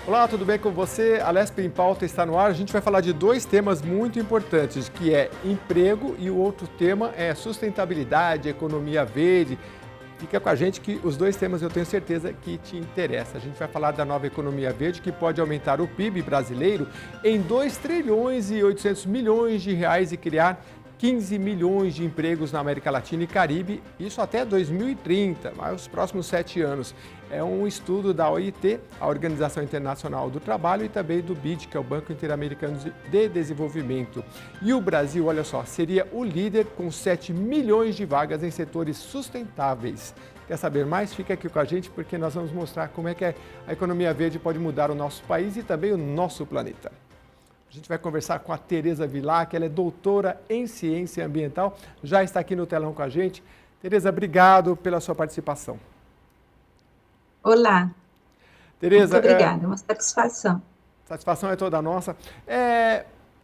Olá, tudo bem com você? A Lesp em Pauta está no ar. A gente vai falar de dois temas muito importantes, que é emprego e o outro tema é sustentabilidade, economia verde. Fica com a gente que os dois temas eu tenho certeza que te interessam. A gente vai falar da nova economia verde que pode aumentar o PIB brasileiro em 2 trilhões e 800 milhões de reais e criar 15 milhões de empregos na América Latina e Caribe, isso até 2030, mas os próximos 7 anos. É um estudo da OIT, a Organização Internacional do Trabalho, e também do BID, que é o Banco Interamericano de Desenvolvimento. E o Brasil, olha só, seria o líder com 7 milhões de vagas em setores sustentáveis. Quer saber mais? Fica aqui com a gente porque nós vamos mostrar como é que a economia verde pode mudar o nosso país e também o nosso planeta. A gente vai conversar com a Tereza Vilar, que ela é doutora em ciência ambiental, já está aqui no telão com a gente. Tereza, obrigado pela sua participação. Olá, Tereza, muito obrigada, é uma satisfação. satisfação é toda nossa.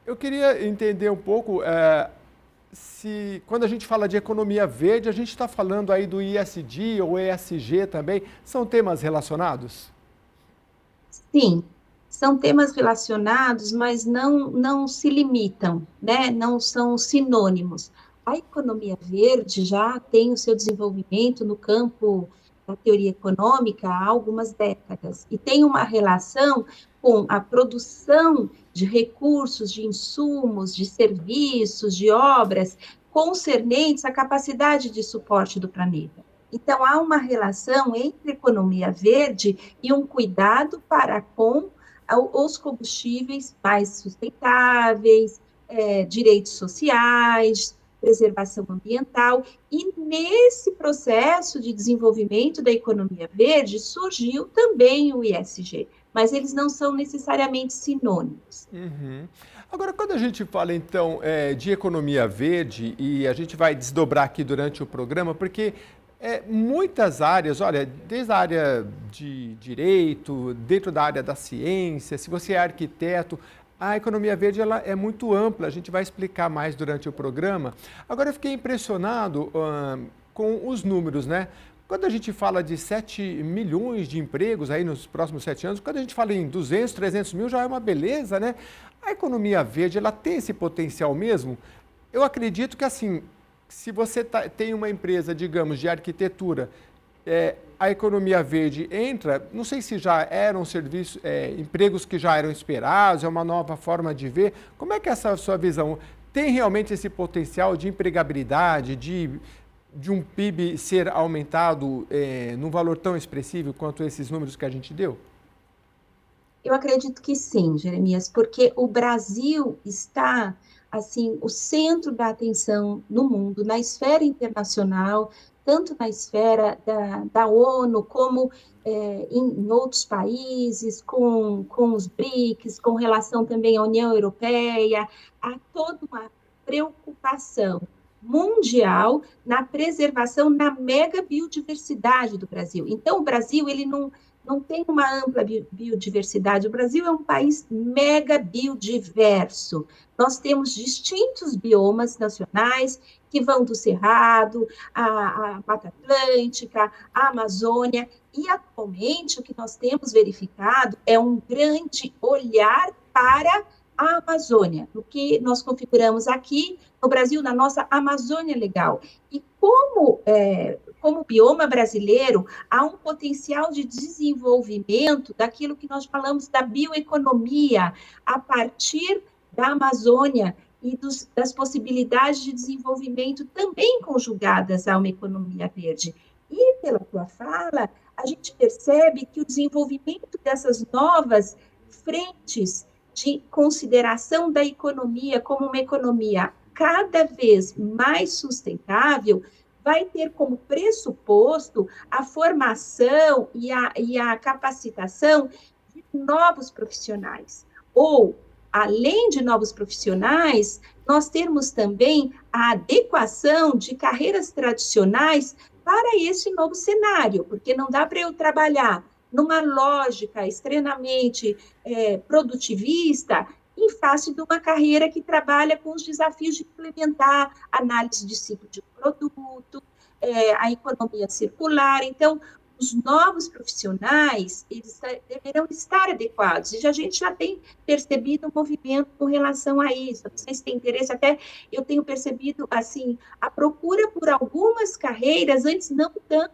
Eu queria entender um pouco se, quando a gente fala de economia verde, a gente está falando aí do ISD ou ESG também, são temas relacionados? Sim, são temas relacionados, mas não se limitam, né? Não são sinônimos. A economia verde já tem o seu desenvolvimento no campo da teoria econômica há algumas décadas e tem uma relação com a produção de recursos, de insumos, de serviços, de obras concernentes à capacidade de suporte do planeta. Então, há uma relação entre economia verde e um cuidado para com os combustíveis mais sustentáveis, direitos sociais, preservação ambiental, e nesse processo de desenvolvimento da economia verde surgiu também o ISG, mas eles não são necessariamente sinônimos. Uhum. Agora, quando a gente fala, então, de economia verde, e a gente vai desdobrar aqui durante o programa, porque muitas áreas, olha, desde a área de direito, dentro da área da ciência, se você é arquiteto, a economia verde ela é muito ampla, a gente vai explicar mais durante o programa. Agora, eu fiquei impressionado com os números, né? Quando a gente fala de 7 milhões de empregos aí nos próximos 7 anos, quando a gente fala em 200, 300 mil, já é uma beleza, né? A economia verde, ela tem esse potencial mesmo? Eu acredito que, assim, se você tem uma empresa, digamos, de arquitetura, a economia verde entra, não sei se já eram serviços, empregos que já eram esperados, é uma nova forma de ver. Como é que é essa sua visão? Tem realmente esse potencial de empregabilidade, de um PIB ser aumentado num valor tão expressivo quanto esses números que a gente deu? Eu acredito que sim, Jeremias, porque o Brasil está, assim, o centro da atenção no mundo, na esfera internacional, tanto na esfera da ONU, como em outros países, com os BRICS, com relação também à União Europeia, há toda uma preocupação mundial na preservação da mega biodiversidade do Brasil. Então, o Brasil, ele não tem uma ampla biodiversidade. O Brasil é um país mega biodiverso. Nós temos distintos biomas nacionais que vão do Cerrado, à Mata Atlântica, à Amazônia, e atualmente o que nós temos verificado é um grande olhar para a Amazônia, o que nós configuramos aqui no Brasil, na nossa Amazônia Legal. E como bioma brasileiro, há um potencial de desenvolvimento daquilo que nós falamos da bioeconomia, a partir da Amazônia e das possibilidades de desenvolvimento também conjugadas a uma economia verde. E pela tua fala, a gente percebe que o desenvolvimento dessas novas frentes de consideração da economia como uma economia cada vez mais sustentável vai ter como pressuposto a formação e a capacitação de novos profissionais. Ou, além de novos profissionais, nós termos também a adequação de carreiras tradicionais para esse novo cenário, porque não dá para eu trabalhar numa lógica extremamente produtivista em face de uma carreira que trabalha com os desafios de implementar análise de ciclo de produto, a economia circular. Então, os novos profissionais, eles deverão estar adequados, e a gente já tem percebido um movimento com relação a isso, não sei se tem interesse, até eu tenho percebido, assim, a procura por algumas carreiras, antes não tanto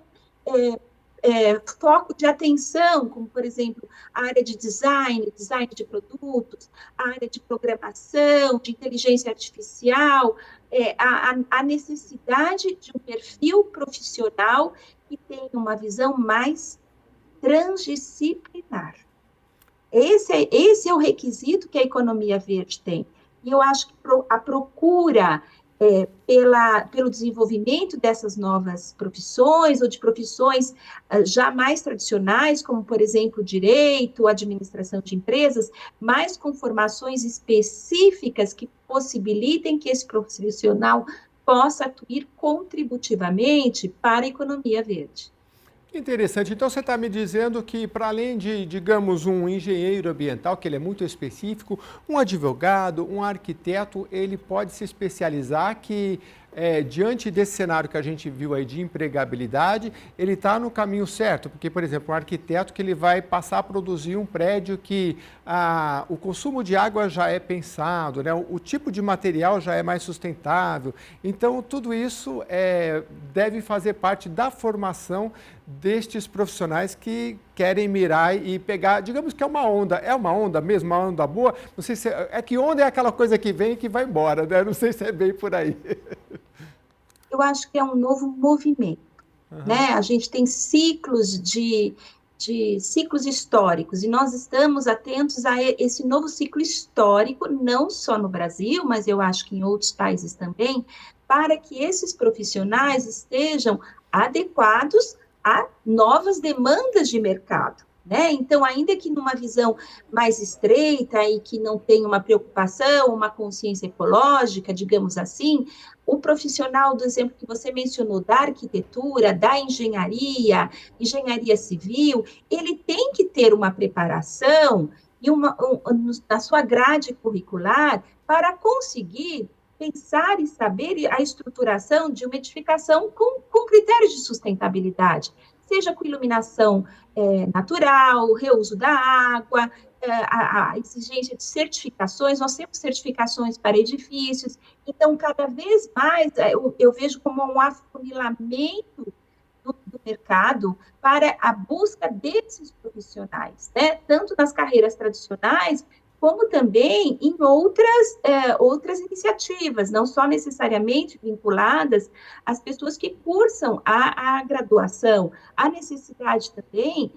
foco de atenção, como, por exemplo, a área de design, design de produtos, a área de programação, de inteligência artificial, a necessidade de um perfil profissional que tenha uma visão mais transdisciplinar. Esse é o requisito que a economia verde tem. E eu acho que a procura pelo desenvolvimento dessas novas profissões, ou de profissões já mais tradicionais, como, por exemplo, direito, administração de empresas, mas com formações específicas que possibilitem que esse profissional possa atuar contributivamente para a economia verde. Interessante. Então, você está me dizendo que, para além de, digamos, um engenheiro ambiental, que ele é muito específico, um advogado, um arquiteto, ele pode se especializar que, diante desse cenário que a gente viu aí de empregabilidade, ele está no caminho certo. Porque, por exemplo, um arquiteto que ele vai passar a produzir um prédio que o consumo de água já é pensado, né? O tipo de material já é mais sustentável. Então, tudo isso deve fazer parte da formação destes profissionais que querem mirar e pegar, digamos que é uma onda mesmo, uma onda boa, não sei se que onda é aquela coisa que vem e que vai embora, né? Não sei se é bem por aí. Eu acho que é um novo movimento, né? A gente tem ciclos de ciclos históricos, e nós estamos atentos a esse novo ciclo histórico, não só no Brasil, mas eu acho que em outros países também, para que esses profissionais estejam adequados a novas demandas de mercado, né? Então, ainda que numa visão mais estreita e que não tenha uma preocupação, uma consciência ecológica, digamos assim, o profissional, do exemplo que você mencionou, da arquitetura, da engenharia, engenharia civil, ele tem que ter uma preparação e na sua grade curricular para conseguir pensar e saber a estruturação de uma edificação com critérios de sustentabilidade, seja com iluminação natural, reuso da água, a exigência de certificações, nós temos certificações para edifícios, então, cada vez mais, eu vejo como um afunilamento do mercado para a busca desses profissionais, né? Tanto nas carreiras tradicionais, como também em outras iniciativas, não só necessariamente vinculadas às pessoas que cursam a graduação. Há necessidade também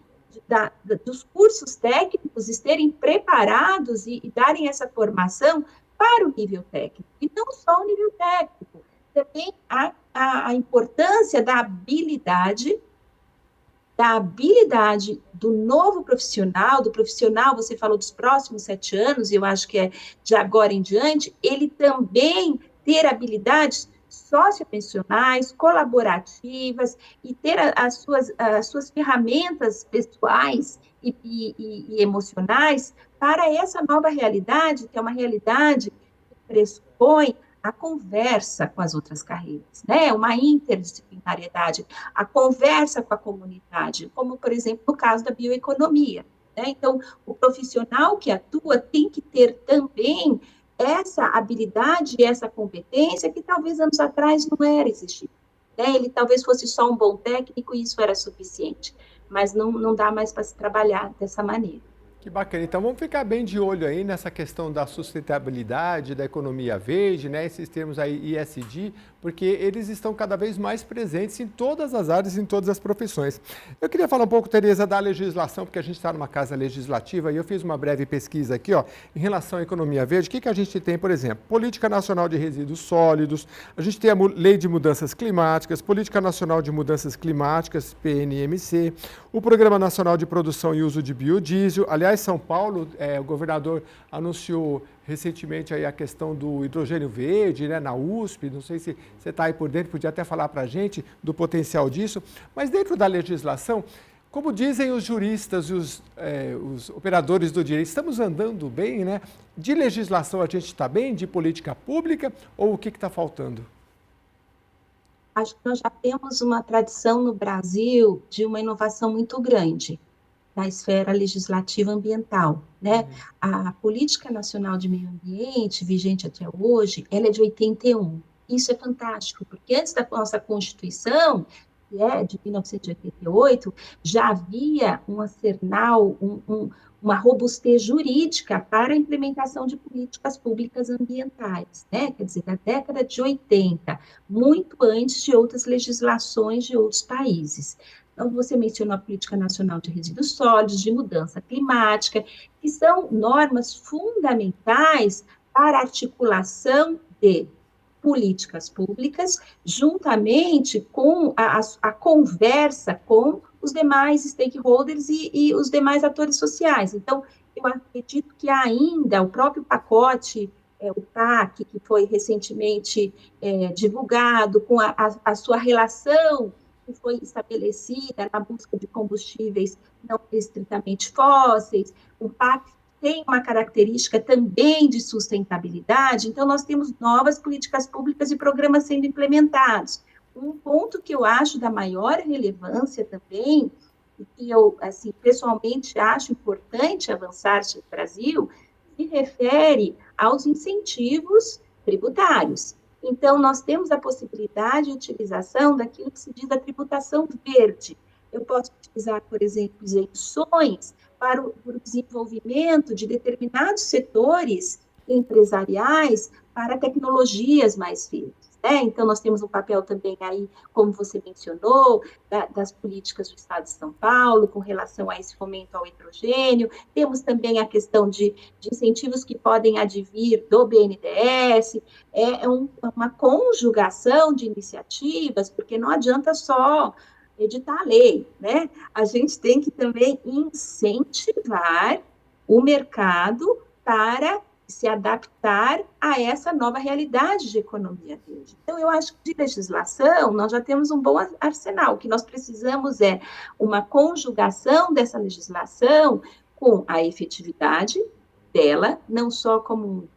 dos cursos técnicos estarem preparados e darem essa formação para o nível técnico, e não só o nível técnico, também a importância da habilidade do novo profissional, você falou dos próximos 7 anos, e eu acho que é de agora em diante, ele também ter habilidades socioemocionais, colaborativas, e ter as suas ferramentas pessoais e emocionais para essa nova realidade, que é uma realidade que pressupõe a conversa com as outras carreiras, né? Uma interdisciplinariedade, a conversa com a comunidade, como, por exemplo, no caso da bioeconomia, né? Então, o profissional que atua tem que ter também essa habilidade, essa competência que talvez anos atrás não era existir, né? Ele talvez fosse só um bom técnico e isso era suficiente, mas não dá mais para se trabalhar dessa maneira. Que bacana. Então vamos ficar bem de olho aí nessa questão da sustentabilidade, da economia verde, né? Esses termos aí ESG, porque eles estão cada vez mais presentes em todas as áreas, em todas as profissões. Eu queria falar um pouco, Tereza, da legislação, porque a gente está numa casa legislativa e eu fiz uma breve pesquisa aqui, ó, em relação à economia verde. O que a gente tem, por exemplo? Política Nacional de Resíduos Sólidos, a gente tem a Lei de Mudanças Climáticas, Política Nacional de Mudanças Climáticas, PNMC, o Programa Nacional de Produção e Uso de Biodiesel. Aliás, São Paulo, o governador anunciou recentemente aí a questão do hidrogênio verde, né, na USP, não sei se você está aí por dentro, podia até falar para a gente do potencial disso, mas dentro da legislação, como dizem os juristas e os operadores do direito, estamos andando bem, né? De legislação a gente está bem, de política pública, ou o que está faltando? Acho que nós já temos uma tradição no Brasil de uma inovação muito grande na esfera legislativa ambiental, né? Uhum. A Política Nacional de Meio Ambiente, vigente até hoje, ela é de 81. Isso é fantástico, porque antes da nossa Constituição, que é de 1988, já havia um arsenal, uma robustez jurídica para a implementação de políticas públicas ambientais, né? Quer dizer, da década de 80, muito antes de outras legislações de outros países. Então, você mencionou a Política Nacional de Resíduos Sólidos, de mudança climática, que são normas fundamentais para a articulação de políticas públicas, juntamente com a conversa com os demais stakeholders e os demais atores sociais. Então, eu acredito que ainda o próprio pacote, o PAC, que foi recentemente divulgado, com a sua relação que foi estabelecida na busca de combustíveis não estritamente fósseis, o PAC tem uma característica também de sustentabilidade, então nós temos novas políticas públicas e programas sendo implementados. Um ponto que eu acho da maior relevância também, e que eu, assim, pessoalmente acho importante avançar no Brasil, se refere aos incentivos tributários. Então, nós temos a possibilidade de utilização daquilo que se diz a tributação verde. Eu posso utilizar, por exemplo, isenções para o desenvolvimento de determinados setores empresariais para tecnologias mais verdes. Né? Então, nós temos um papel também aí, como você mencionou, das políticas do Estado de São Paulo, com relação a esse fomento ao hidrogênio. Temos também a questão de incentivos que podem advir do BNDES. Uma conjugação de iniciativas, porque não adianta só editar a lei, né? A gente tem que também incentivar o mercado para se adaptar a essa nova realidade de economia verde. Então, eu acho que de legislação nós já temos um bom arsenal. O que nós precisamos é uma conjugação dessa legislação com a efetividade dela, não só como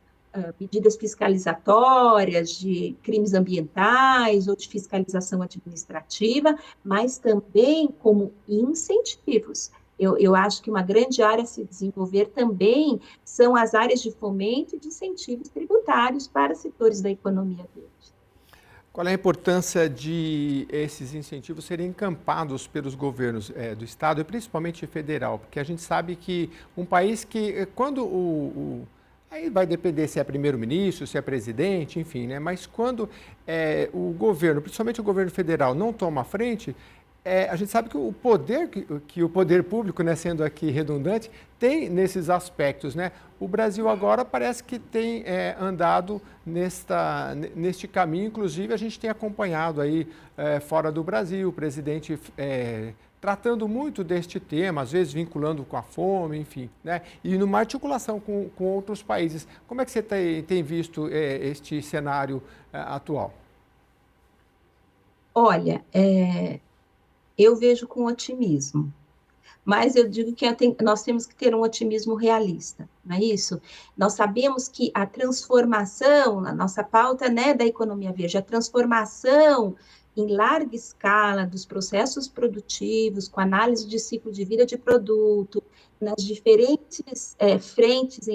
medidas fiscalizatórias de crimes ambientais ou de fiscalização administrativa, mas também como incentivos. Eu acho que uma grande área a se desenvolver também são as áreas de fomento e de incentivos tributários para setores da economia verde. Qual é a importância de esses incentivos serem encampados pelos governos do Estado e principalmente federal? Porque a gente sabe que um país que, quando aí vai depender se é primeiro-ministro, se é presidente, enfim, né? Mas quando o governo, principalmente o governo federal, não toma a frente, a gente sabe que o poder que o poder público, né, sendo aqui redundante, tem nesses aspectos, né? O Brasil agora parece que tem andado neste caminho, inclusive a gente tem acompanhado aí fora do Brasil, o presidente tratando muito deste tema, às vezes vinculando com a fome, enfim, né? E numa articulação com outros países. Como é que você tem visto este cenário atual? Olha, eu vejo com otimismo, mas eu digo que nós temos que ter um otimismo realista, não é isso? Nós sabemos que a transformação, a nossa pauta, né, da economia verde, a transformação em larga escala dos processos produtivos, com análise de ciclo de vida de produto, nas diferentes frentes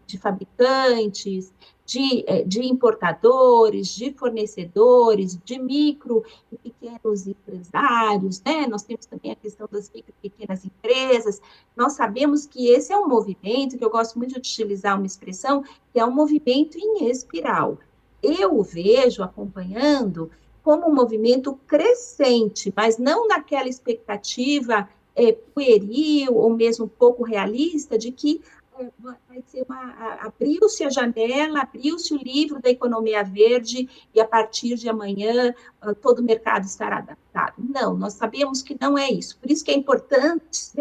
de fabricantes, de importadores, de fornecedores, de micro e pequenos empresários, né? Nós temos também a questão das micro e pequenas empresas. Nós sabemos que esse é um movimento, que eu gosto muito de utilizar uma expressão, que é um movimento em espiral. Eu o vejo acompanhando como um movimento crescente, mas não naquela expectativa pueril ou mesmo pouco realista de que vai ser abriu-se a janela, abriu-se o livro da economia verde e a partir de amanhã todo o mercado estará adaptado. Não, nós sabemos que não é isso. Por isso que é importante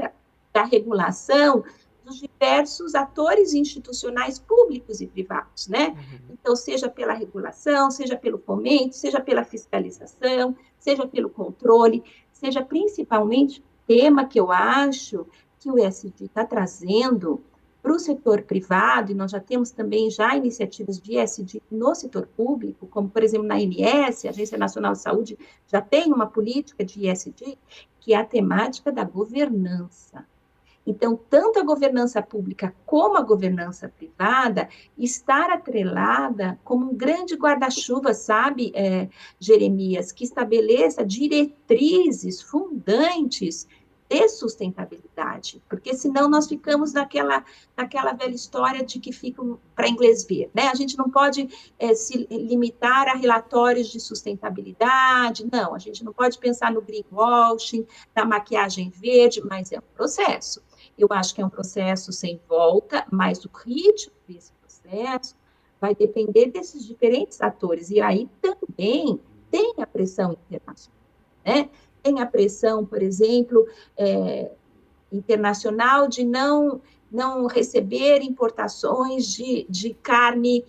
da regulação dos diversos atores institucionais públicos e privados, né? Uhum. Então, seja pela regulação, seja pelo fomento, seja pela fiscalização, seja pelo controle, seja principalmente tema que eu acho que o ESG está trazendo para o setor privado, e nós já temos também já iniciativas de ESG no setor público, como, por exemplo, na ANS, Agência Nacional de Saúde, já tem uma política de ESG, que é a temática da governança. Então, tanto a governança pública como a governança privada estar atrelada como um grande guarda-chuva, sabe, Jeremias, que estabeleça diretrizes fundantes de sustentabilidade, porque senão nós ficamos naquela velha história de que ficam para inglês ver, né? A gente não pode se limitar a relatórios de sustentabilidade, não, a gente não pode pensar no greenwashing, na maquiagem verde, mas é um processo. Eu acho que é um processo sem volta, mas o ritmo desse processo vai depender desses diferentes atores. E aí também tem a pressão internacional, né? Tem a pressão, por exemplo, internacional de não receber importações de carne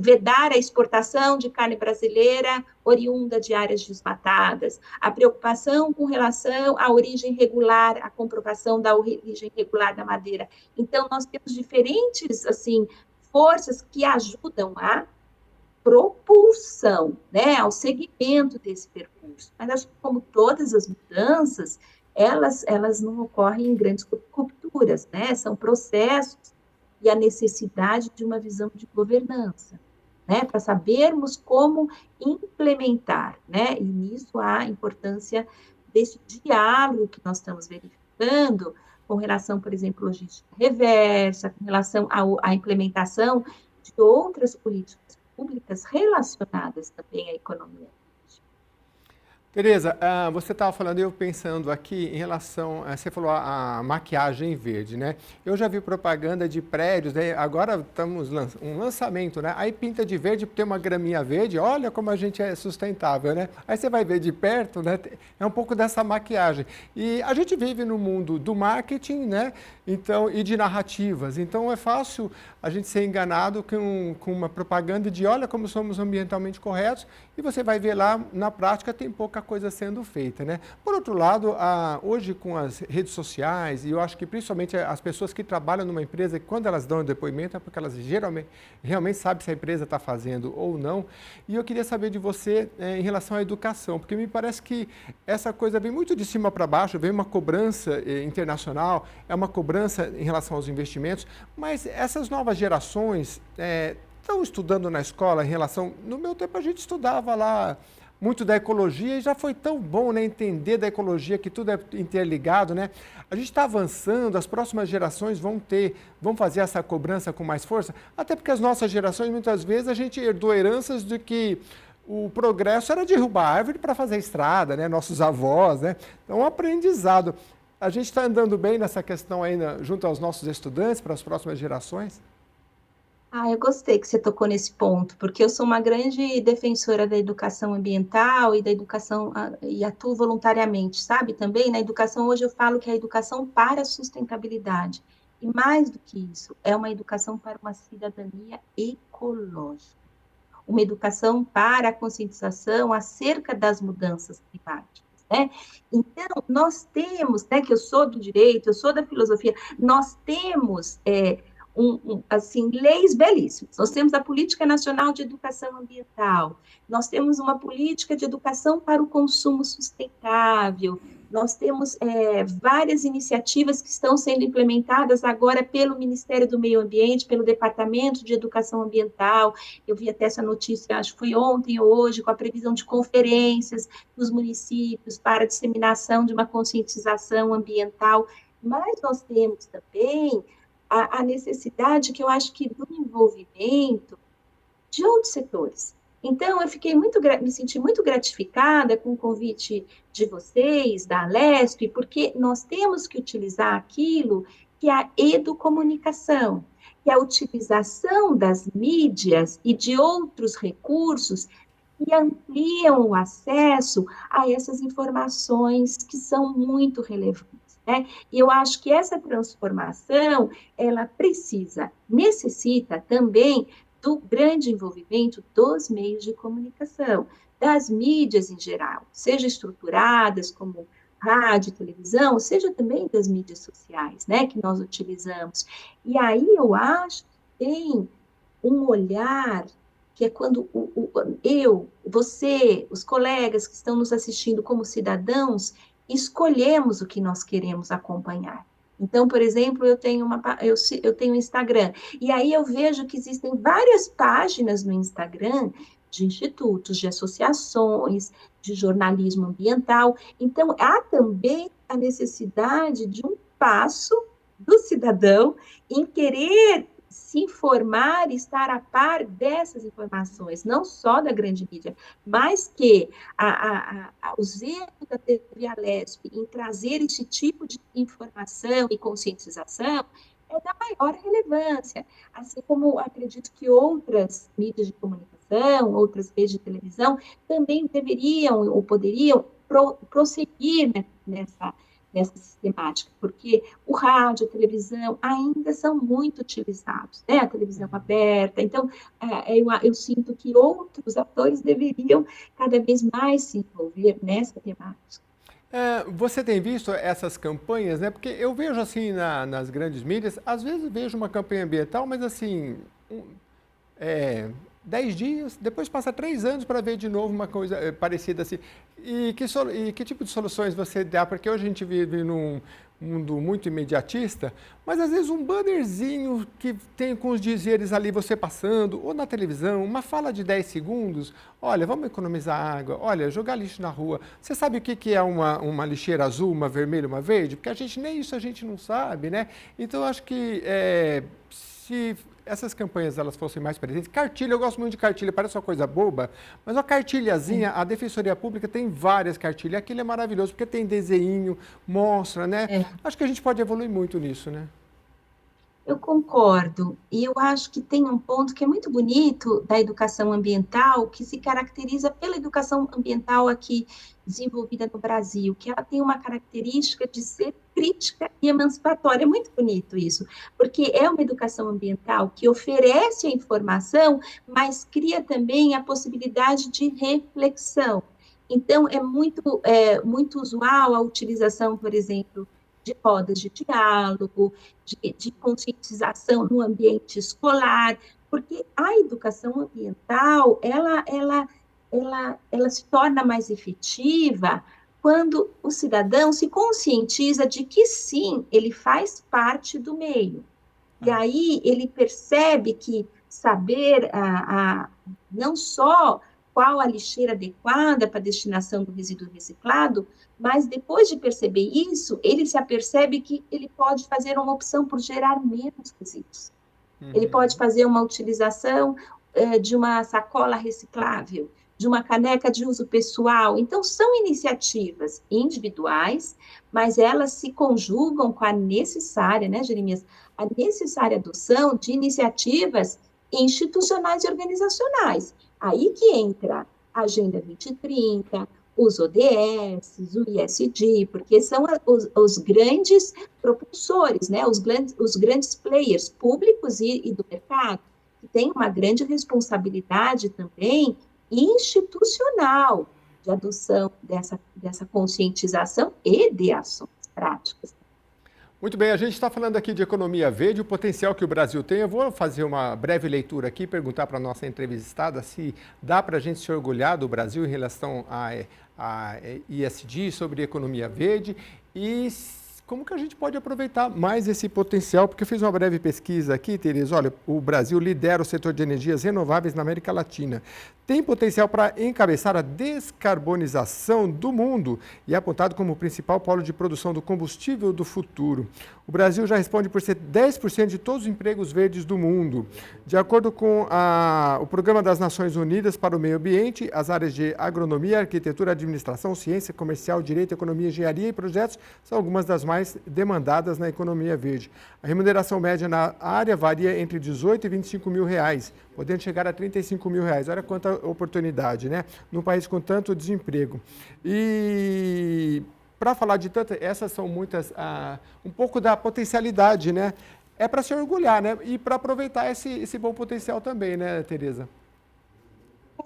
vedar a exportação de carne brasileira oriunda de áreas desmatadas, a preocupação com relação à origem regular, a comprovação da origem regular da madeira. Então, nós temos diferentes, assim, forças que ajudam a propulsão, né, ao segmento desse percurso. Mas, acho que, como todas as mudanças, elas não ocorrem em grandes rupturas, né, são processos e a necessidade de uma visão de governança, né, para sabermos como implementar, né, e nisso há a importância desse diálogo que nós estamos verificando com relação, por exemplo, logística reversa, com relação à implementação de outras políticas públicas relacionadas também à economia. Tereza, você estava falando, eu pensando aqui em relação, você falou a maquiagem verde, né? Eu já vi propaganda de prédios, né? Agora estamos um lançamento, né? Aí pinta de verde, tem uma graminha verde, olha como a gente é sustentável, né? Aí você vai ver de perto, né? É um pouco dessa maquiagem. E a gente vive no mundo do marketing, né? Então, e de narrativas. Então é fácil a gente ser enganado com uma propaganda de olha como somos ambientalmente corretos, e você vai ver lá, na prática, tem pouca coisa sendo feita, né? Por outro lado, hoje com as redes sociais, e eu acho que principalmente as pessoas que trabalham numa empresa, quando elas dão um depoimento, é porque elas geralmente realmente sabem se a empresa está fazendo ou não. E eu queria saber de você em relação à educação, porque me parece que essa coisa vem muito de cima para baixo, vem uma cobrança internacional, é uma cobrança em relação aos investimentos, mas essas novas gerações estão estudando na escola em relação... No meu tempo a gente estudava lá muito da ecologia e já foi tão bom, né, entender da ecologia que tudo é interligado, né? A gente está avançando, as próximas gerações vão fazer essa cobrança com mais força, até porque as nossas gerações, muitas vezes, a gente herdou heranças de que o progresso era derrubar árvore para fazer estrada, né? Nossos avós, né? Então, um aprendizado. A gente está andando bem nessa questão ainda junto aos nossos estudantes, para as próximas gerações? Eu gostei que você tocou nesse ponto, porque eu sou uma grande defensora da educação ambiental e da educação, e atuo voluntariamente, sabe? Também na educação, hoje eu falo que é a educação para a sustentabilidade. E mais do que isso, é uma educação para uma cidadania ecológica, uma educação para a conscientização acerca das mudanças climáticas, né? Então, nós temos, né, que eu sou do direito, eu sou da filosofia, nós temos assim, leis belíssimas. Nós temos a Política Nacional de Educação Ambiental, nós temos uma política de educação para o consumo sustentável, nós temos várias iniciativas que estão sendo implementadas agora pelo Ministério do Meio Ambiente, pelo Departamento de Educação Ambiental. Eu vi até essa notícia, acho que foi ontem ou hoje, com a previsão de conferências nos municípios para a disseminação de uma conscientização ambiental. Mas nós temos também a necessidade que eu acho que do envolvimento de outros setores. Então, me senti muito gratificada com o convite de vocês, da Alesp, porque nós temos que utilizar aquilo que é a educomunicação, que é a utilização das mídias e de outros recursos que ampliam o acesso a essas informações que são muito relevantes, né? E eu acho que essa transformação, ela necessita também do grande envolvimento dos meios de comunicação, das mídias em geral, seja estruturadas como rádio, televisão, seja também das mídias sociais, né, que nós utilizamos. E aí eu acho que tem um olhar que é quando eu, você, os colegas que estão nos assistindo como cidadãos, escolhemos o que nós queremos acompanhar. Então, por exemplo, eu tenho um Instagram, e aí eu vejo que existem várias páginas no Instagram de institutos, de associações, de jornalismo ambiental. Então, há também a necessidade de um passo do cidadão em querer se informar e estar a par dessas informações, não só da grande mídia, mas que os erros da TV Alesp em trazer esse tipo de informação e conscientização é da maior relevância, assim como acredito que outras mídias de comunicação, outras redes de televisão, também deveriam ou poderiam prosseguir nessa sistemática, porque o rádio, a televisão ainda são muito utilizados, né? A televisão aberta. Então, eu sinto que outros atores deveriam cada vez mais se envolver nessa temática. Você tem visto essas campanhas, né? Porque eu vejo assim nas grandes mídias, às vezes vejo uma campanha ambiental, mas assim, 10 dias, depois passa 3 anos para ver de novo uma coisa parecida assim. E que tipo de soluções você dá? Porque hoje a gente vive num mundo muito imediatista, mas às vezes um bannerzinho que tem com os dizeres ali você passando, ou na televisão, uma fala de 10 segundos, olha, vamos economizar água, olha, jogar lixo na rua. Você sabe o que é uma lixeira azul, uma vermelha, uma verde? Porque nem isso a gente não sabe, né? Então, eu acho que se essas campanhas elas fossem mais presentes, cartilha, eu gosto muito de cartilha, parece uma coisa boba, mas uma cartilhazinha, a Defensoria Pública tem várias cartilhas, aquilo é maravilhoso, porque tem desenho, mostra, né? Acho que a gente pode evoluir muito nisso, né? Eu concordo, e eu acho que tem um ponto que é muito bonito da educação ambiental, que se caracteriza pela educação ambiental aqui desenvolvida no Brasil, que ela tem uma característica de ser crítica e emancipatória. É muito bonito isso, porque é uma educação ambiental que oferece a informação, mas cria também a possibilidade de reflexão. Então, muito usual a utilização, por exemplo, de rodas de diálogo, de conscientização no ambiente escolar, porque a educação ambiental, ela se torna mais efetiva quando o cidadão se conscientiza de que, sim, ele faz parte do meio. E aí ele percebe que saber não só qual a lixeira adequada para a destinação do resíduo reciclado, mas depois de perceber isso, ele se apercebe que ele pode fazer uma opção por gerar menos resíduos. Ele pode fazer uma utilização de uma sacola reciclável, de uma caneca de uso pessoal. Então, são iniciativas individuais, mas elas se conjugam com a necessária, né, Jeremias? A necessária adoção de iniciativas institucionais e organizacionais. Aí que entra a Agenda 2030, os ODS, o ISD, porque são os grandes propulsores, né? Os grandes players públicos e do mercado, que têm uma grande responsabilidade também institucional de adoção dessa conscientização e de ações práticas. Muito bem, a gente está falando aqui de economia verde, o potencial que o Brasil tem. Eu vou fazer uma breve leitura aqui, perguntar para a nossa entrevistada se dá para a gente se orgulhar do Brasil em relação a ISD, sobre economia verde, e como que a gente pode aproveitar mais esse potencial, porque eu fiz uma breve pesquisa aqui, Tereza, olha, o Brasil lidera o setor de energias renováveis na América Latina. Tem potencial para encabeçar a descarbonização do mundo e é apontado como o principal polo de produção do combustível do futuro. O Brasil já responde por ser 10% de todos os empregos verdes do mundo. De acordo com o Programa das Nações Unidas para o Meio Ambiente, as áreas de agronomia, arquitetura, administração, ciência, comercial, direito, economia, engenharia e projetos são algumas das mais demandadas na economia verde. A remuneração média na área varia entre 18 e 25 mil reais, podendo chegar a 35 mil reais. Olha quanta oportunidade, né? Num país com tanto desemprego. E para falar de tanto, essas são muitas, um pouco da potencialidade, né? É para se orgulhar, né? E para aproveitar esse bom potencial também, né, Tereza?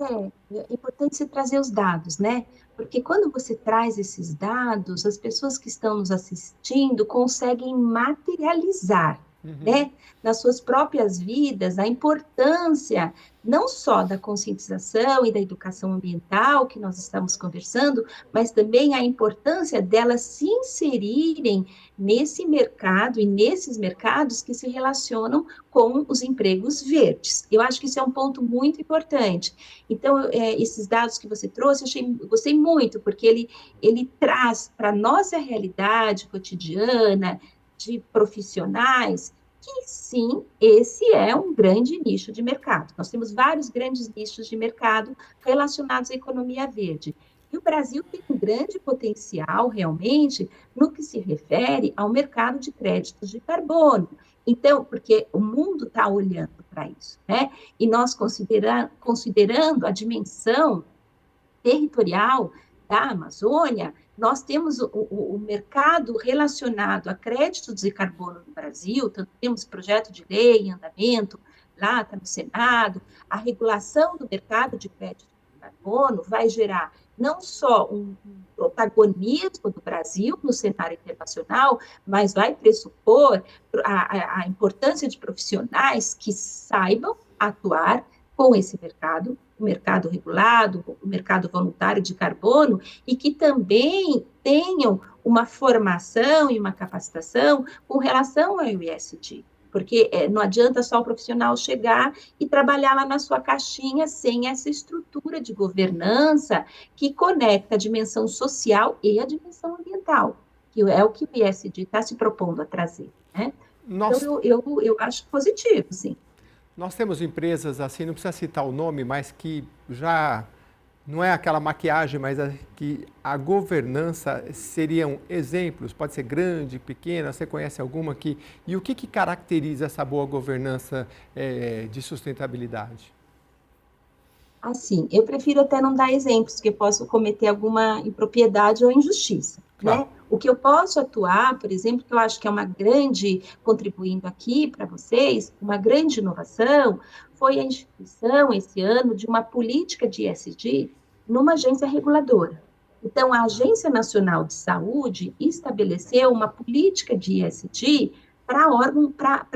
É importante você trazer os dados, né? Porque quando você traz esses dados, as pessoas que estão nos assistindo conseguem materializar, Uhum. né, nas suas próprias vidas a importância não só da conscientização e da educação ambiental que nós estamos conversando, mas também a importância delas se inserirem nesse mercado e nesses mercados que se relacionam com os empregos verdes. Eu acho que isso é um ponto muito importante. Então, esses dados que você trouxe, eu gostei muito, porque ele traz para a nossa realidade cotidiana, de profissionais, que sim, esse é um grande nicho de mercado. Nós temos vários grandes nichos de mercado relacionados à economia verde. E o Brasil tem um grande potencial, realmente, no que se refere ao mercado de créditos de carbono. Então, porque o mundo está olhando para isso, né? E nós considerando a dimensão territorial da Amazônia, nós temos o mercado relacionado a créditos de carbono no Brasil, tanto temos projeto de lei em andamento, lá está no Senado, a regulação do mercado de créditos de carbono vai gerar não só um protagonismo do Brasil no cenário internacional, mas vai pressupor a importância de profissionais que saibam atuar com esse mercado, o mercado regulado, o mercado voluntário de carbono, e que também tenham uma formação e uma capacitação com relação ao ESG. Porque não adianta só o profissional chegar e trabalhar lá na sua caixinha sem essa estrutura de governança que conecta a dimensão social e a dimensão ambiental, que é o que o ESG está se propondo a trazer. Né? Então, Nós, eu acho positivo, sim. nós temos empresas assim, não precisa citar o nome, mas que já não é aquela maquiagem, mas que a governança seriam exemplos, pode ser grande, pequena, você conhece alguma que... E o que caracteriza essa boa governança de sustentabilidade? Assim, eu prefiro até não dar exemplos, porque posso cometer alguma impropriedade ou injustiça, Claro. né? O que eu posso atuar, por exemplo, que eu acho que é uma grande, contribuindo aqui para vocês, uma grande inovação, foi a instituição, esse ano, de uma política de ESG numa agência reguladora. Então, a Agência Nacional de Saúde estabeleceu uma política de ESG para órgão, para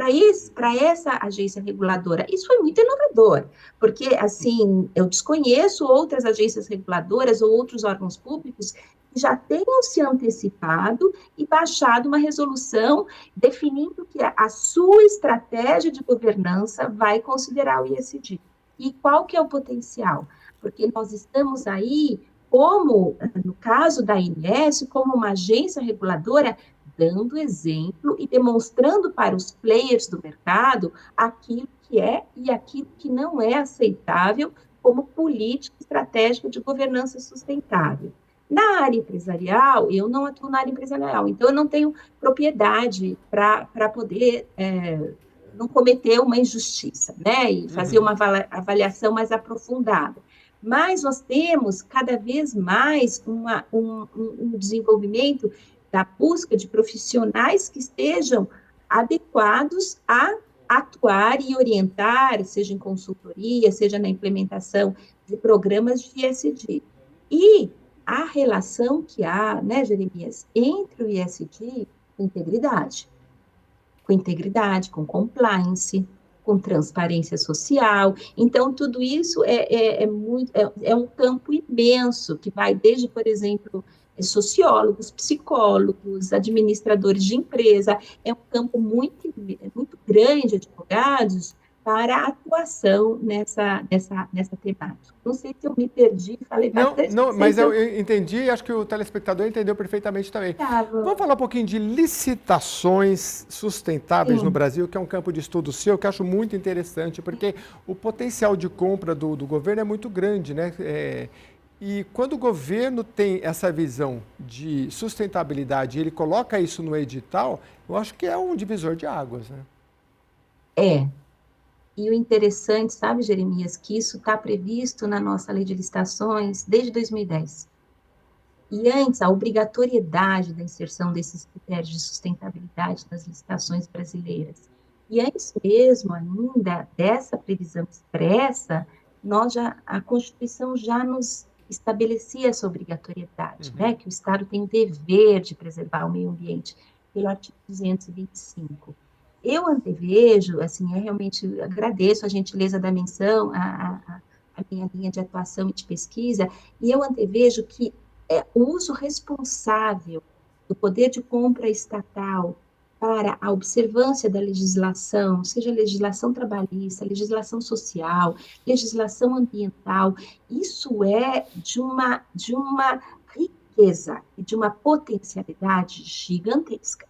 essa agência reguladora. Isso foi muito inovador, porque, assim, eu desconheço outras agências reguladoras ou outros órgãos públicos que já tenham se antecipado e baixado uma resolução definindo que a sua estratégia de governança vai considerar o ISD. E qual que é o potencial? Porque nós estamos aí, como, no caso da ANS, como uma agência reguladora, dando exemplo e demonstrando para os players do mercado aquilo que é e aquilo que não é aceitável como política estratégica de governança sustentável. Na área empresarial, eu não atuo na área empresarial, então eu não tenho propriedade para poder não cometer uma injustiça, né? E fazer Uhum. uma avaliação mais aprofundada. Mas nós temos cada vez mais um desenvolvimento da busca de profissionais que estejam adequados a atuar e orientar, seja em consultoria, seja na implementação de programas de ISD. E a relação que há, né, Jeremias, entre o ISD e integridade, com integridade, com compliance, com transparência social. Então, tudo isso é um campo imenso, que vai desde, por exemplo, sociólogos, psicólogos, administradores de empresa, é um campo muito grande de advogados para a atuação nessa temática. Não sei se eu me perdi, falei Não, bastante, não não, sei mas se eu eu entendi e acho que o telespectador entendeu perfeitamente também. Vamos estava. falar um pouquinho de licitações sustentáveis no Sim, Brasil, que é um campo de estudo seu, que eu acho muito interessante, porque o potencial de compra do governo é muito grande, né? E quando o governo tem essa visão de sustentabilidade e ele coloca isso no edital, eu acho que é um divisor de águas, né? é. E o interessante, sabe, Jeremias, que isso está previsto na nossa lei de licitações desde 2010. E antes, a obrigatoriedade da inserção desses critérios de sustentabilidade nas licitações brasileiras. E antes mesmo, ainda, dessa previsão expressa, a Constituição já nos estabelecia essa obrigatoriedade, né, Uhum. que o Estado tem o dever de preservar o meio ambiente, pelo artigo 225. Eu antevejo, assim, realmente agradeço a gentileza da menção, a minha linha de atuação e de pesquisa, e eu antevejo que o uso responsável do poder de compra estatal para a observância da legislação, seja legislação trabalhista, legislação social, legislação ambiental, isso é de uma riqueza e de uma potencialidade gigantesca.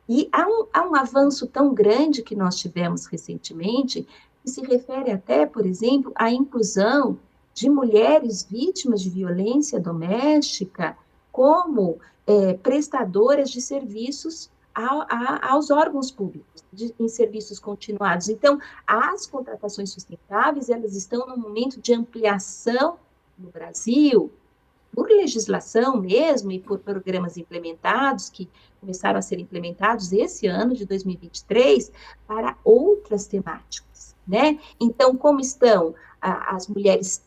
E há um avanço tão grande que nós tivemos recentemente, que se refere até, por exemplo, à inclusão de mulheres vítimas de violência doméstica como prestadoras de serviços aos órgãos públicos, em serviços continuados. Então, as contratações sustentáveis, elas estão num momento de ampliação no Brasil, por legislação mesmo e por programas implementados, que começaram a ser implementados esse ano de 2023, para outras temáticas, né? Então, como estão as mulheres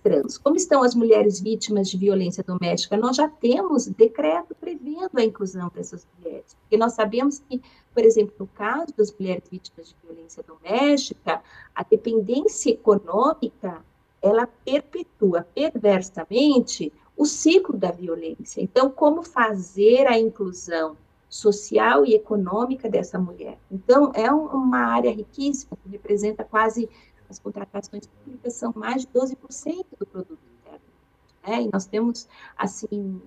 trans, como estão as mulheres vítimas de violência doméstica? Nós já temos decreto prevendo a inclusão dessas mulheres, porque nós sabemos que, por exemplo, no caso das mulheres vítimas de violência doméstica, a dependência econômica ela perpetua perversamente o ciclo da violência. Então, como fazer a inclusão social e econômica dessa mulher? Então, é uma área riquíssima, que representa quase, as contratações públicas são mais de 12% do produto interno, né? E nós temos, assim,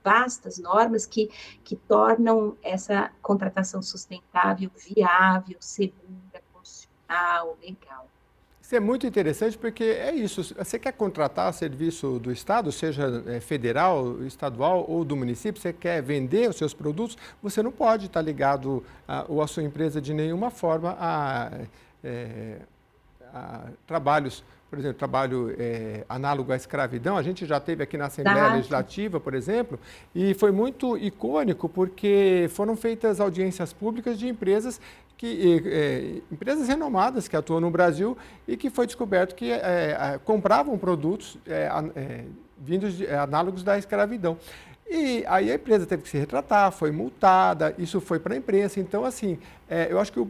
vastas normas que tornam essa contratação sustentável viável, segura, constitucional, legal. Isso é muito interessante porque é isso. Você quer contratar serviço do Estado, seja federal, estadual ou do município, você quer vender os seus produtos, você não pode estar ligado ou a sua empresa de nenhuma forma a trabalhos, por exemplo, trabalho análogo à escravidão. A gente já teve aqui na Assembleia Exato. Legislativa, por exemplo, e foi muito icônico porque foram feitas audiências públicas de empresas empresas renomadas que atuam no Brasil e que foi descoberto que compravam produtos vindos análogos da escravidão. E aí a empresa teve que se retratar, foi multada, isso foi para a imprensa. Então, assim, eu acho que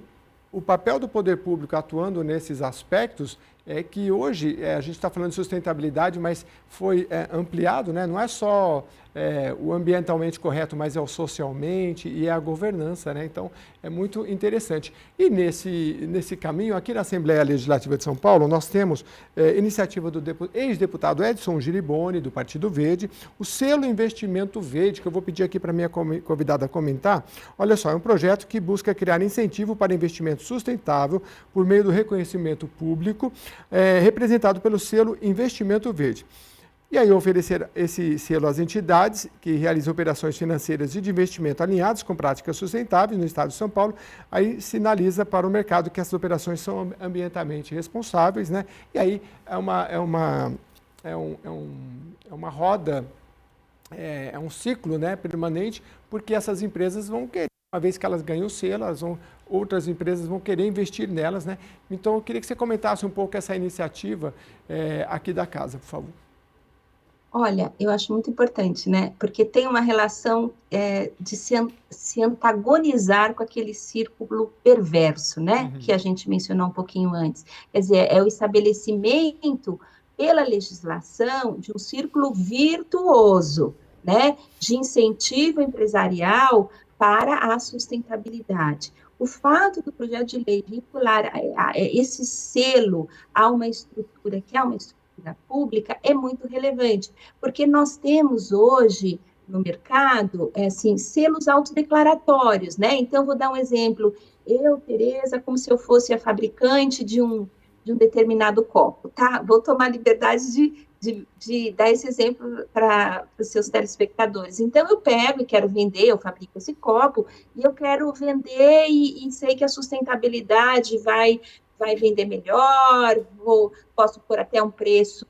o papel do poder público atuando nesses aspectos é que hoje a gente está falando de sustentabilidade, mas foi ampliado, né? Não é só o ambientalmente correto, mas é o socialmente e é a governança, né? Então, é muito interessante. E nesse caminho, aqui na Assembleia Legislativa de São Paulo, nós temos iniciativa do ex-deputado Edson Giriboni, do Partido Verde, o selo Investimento Verde, que eu vou pedir aqui para a minha convidada comentar. Olha só, é um projeto que busca criar incentivo para investimento sustentável por meio do reconhecimento público, representado pelo selo Investimento Verde. E aí oferecer esse selo às entidades que realizam operações financeiras e de investimento alinhadas com práticas sustentáveis no estado de São Paulo, aí sinaliza para o mercado que essas operações são ambientalmente responsáveis, né? E aí é uma roda, é um ciclo, né, permanente, porque essas empresas vão querer, uma vez que elas ganham o selo, outras empresas vão querer investir nelas, né? Então eu queria que você comentasse um pouco essa iniciativa aqui da casa, por favor. Olha, eu acho muito importante, né? Porque tem uma relação de se antagonizar com aquele círculo perverso, né? Que Uhum. a gente mencionou um pouquinho antes. Quer dizer, é o estabelecimento pela legislação de um círculo virtuoso, né? De incentivo empresarial para a sustentabilidade. O fato do projeto de lei vincular esse selo a uma estrutura que é uma estrutura pública é muito relevante, porque nós temos hoje no mercado, assim, selos autodeclaratórios, né? Então, vou dar um exemplo. Eu, Tereza, como se eu fosse a fabricante de um determinado copo, tá? Vou tomar a liberdade de dar esse exemplo para os seus telespectadores. Então, eu pego e quero vender, eu fabrico esse copo, e eu quero vender e sei que a sustentabilidade vai vender melhor, posso pôr até um preço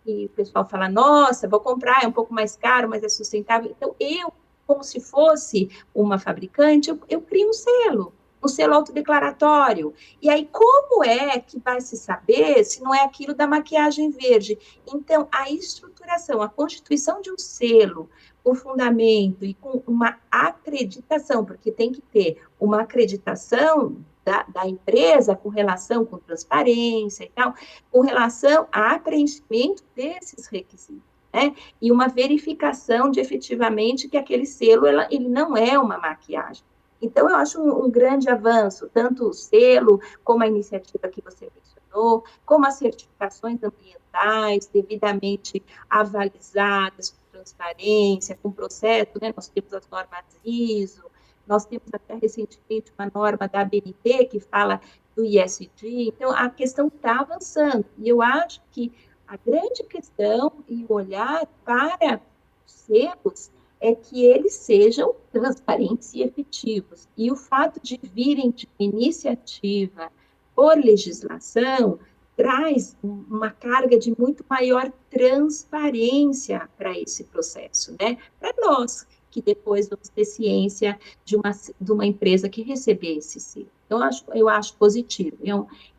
e o pessoal fala, nossa, vou comprar, é um pouco mais caro, mas é sustentável. Então, eu, como se fosse uma fabricante, eu crio um selo. um selo autodeclaratório. E aí, como é que vai se saber se não é aquilo da maquiagem verde? Então, a estruturação, a constituição de um selo com fundamento e com uma acreditação, porque tem que ter uma acreditação da empresa com relação com transparência e tal, com relação a preenchimento desses requisitos, né? E uma verificação de efetivamente que aquele selo ele não é uma maquiagem. Então, eu acho um grande avanço, tanto o selo, como a iniciativa que você mencionou, como as certificações ambientais devidamente avalizadas, com transparência, com processo, né? Nós temos as normas ISO, nós temos até recentemente uma norma da ABNT que fala do ISD, então a questão está avançando, e eu acho que a grande questão e o olhar para os selos é que eles sejam transparentes e efetivos. E o fato de virem de iniciativa por legislação traz uma carga de muito maior transparência para esse processo, né? Para nós, que depois vamos ter ciência de uma empresa que receber esse selo. Então, eu acho positivo.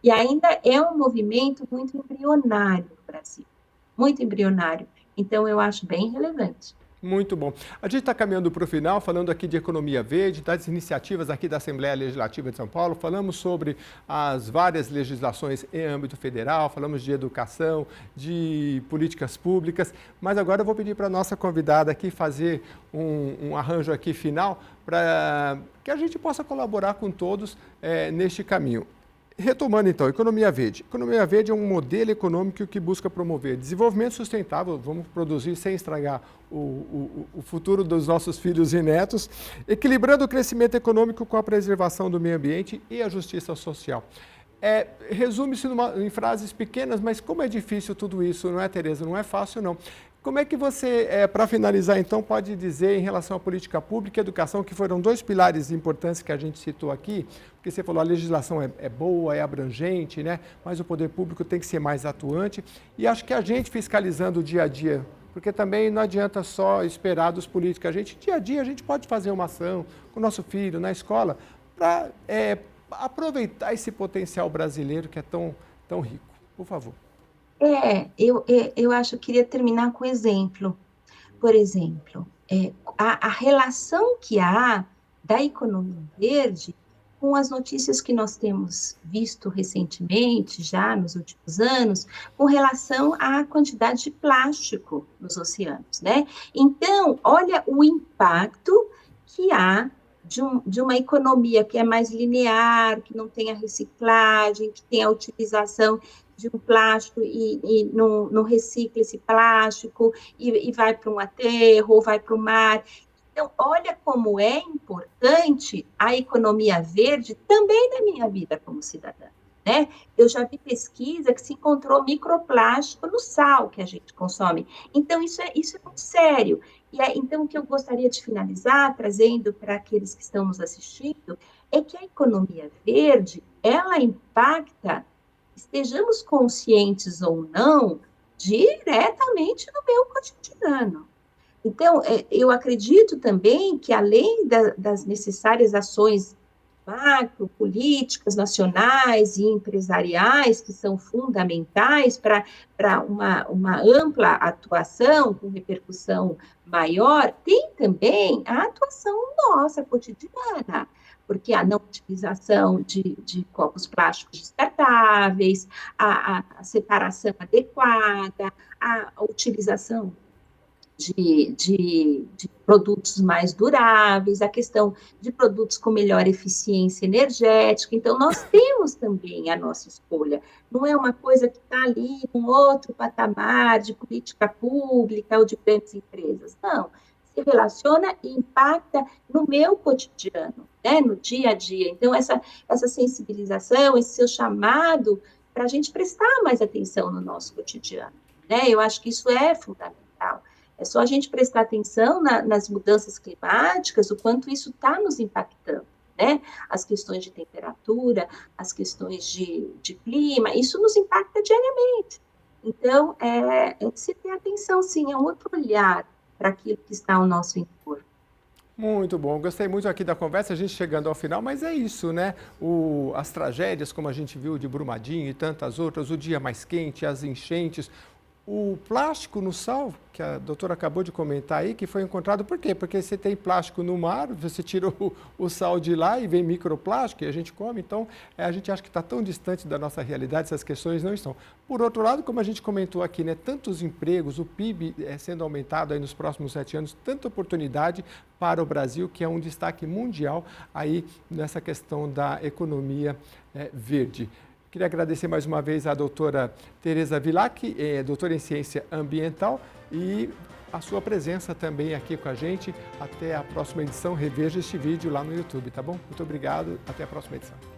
E ainda é um movimento muito embrionário no Brasil, muito embrionário. Então, eu acho bem relevante. Muito bom. A gente está caminhando para o final, falando aqui de economia verde, das iniciativas aqui da Assembleia Legislativa de São Paulo, falamos sobre as várias legislações em âmbito federal, falamos de educação, de políticas públicas, mas agora eu vou pedir para a nossa convidada aqui fazer um arranjo aqui final para que a gente possa colaborar com todos neste caminho. Retomando então, economia verde. Economia verde é um modelo econômico que busca promover desenvolvimento sustentável, vamos produzir sem estragar o futuro dos nossos filhos e netos, equilibrando o crescimento econômico com a preservação do meio ambiente e a justiça social. Resume-se em frases pequenas, mas como é difícil tudo isso, não é, Tereza? Não é fácil, não. Como é que você, para finalizar, então, pode dizer em relação à política pública e educação, que foram dois pilares importantes que a gente citou aqui, porque você falou a legislação é boa, é abrangente, né? Mas o poder público tem que ser mais atuante, e acho que a gente fiscalizando o dia a dia, porque também não adianta só esperar dos políticos, dia a dia a gente pode fazer uma ação com o nosso filho na escola para aproveitar esse potencial brasileiro que é tão rico. Por favor. Eu acho que eu queria terminar com um exemplo. Por exemplo, a relação que há da economia verde com as notícias que nós temos visto recentemente, já nos últimos anos, com relação à quantidade de plástico nos oceanos, né? Então, olha o impacto que há de uma economia que é mais linear, que não tem a reciclagem, que tem a utilização de um plástico e não recicla esse plástico e vai para um aterro ou vai para o mar. Então, olha como é importante a economia verde também na minha vida como cidadã, né? Eu já vi pesquisa que se encontrou microplástico no sal que a gente consome. Então, isso é muito sério. Então, o que eu gostaria de finalizar, trazendo para aqueles que estão nos assistindo, é que a economia verde, ela impacta, estejamos conscientes ou não, diretamente no meu cotidiano. Então, eu acredito também que, além das necessárias ações macro, políticas nacionais e empresariais, que são fundamentais para uma ampla atuação com repercussão maior, tem também a atuação nossa cotidiana, porque a não utilização de copos plásticos descartáveis, a separação adequada, a utilização de produtos mais duráveis, a questão de produtos com melhor eficiência energética. Então, nós temos também a nossa escolha. Não é uma coisa que está ali um outro patamar de política pública ou de grandes empresas. Não. Se relaciona e impacta no meu cotidiano, né? No dia a dia. Então, essa sensibilização, esse seu chamado para a gente prestar mais atenção no nosso cotidiano, né? Eu acho que isso é fundamental. É só a gente prestar atenção nas mudanças climáticas, o quanto isso está nos impactando, né? As questões de temperatura, as questões de clima, isso nos impacta diariamente. Então, é de se ter atenção, sim, é um outro olhar para aquilo que está ao nosso entorno. Muito bom, gostei muito aqui da conversa, a gente chegando ao final, mas é isso, né? As tragédias, como a gente viu de Brumadinho e tantas outras, o dia mais quente, as enchentes, o plástico no sal, que a doutora acabou de comentar aí, que foi encontrado, por quê? Porque você tem plástico no mar, você tira o sal de lá e vem microplástico e a gente come, então a gente acha que está tão distante da nossa realidade, essas questões não estão. Por outro lado, como a gente comentou aqui, né, tantos empregos, o PIB sendo aumentado aí nos próximos 7 anos, tanta oportunidade para o Brasil, que é um destaque mundial aí nessa questão da economia verde. Queria agradecer mais uma vez à doutora Tereza Vilac, doutora em Ciência Ambiental, e a sua presença também aqui com a gente. Até a próxima edição. Reveja este vídeo lá no YouTube, tá bom? Muito obrigado. Até a próxima edição.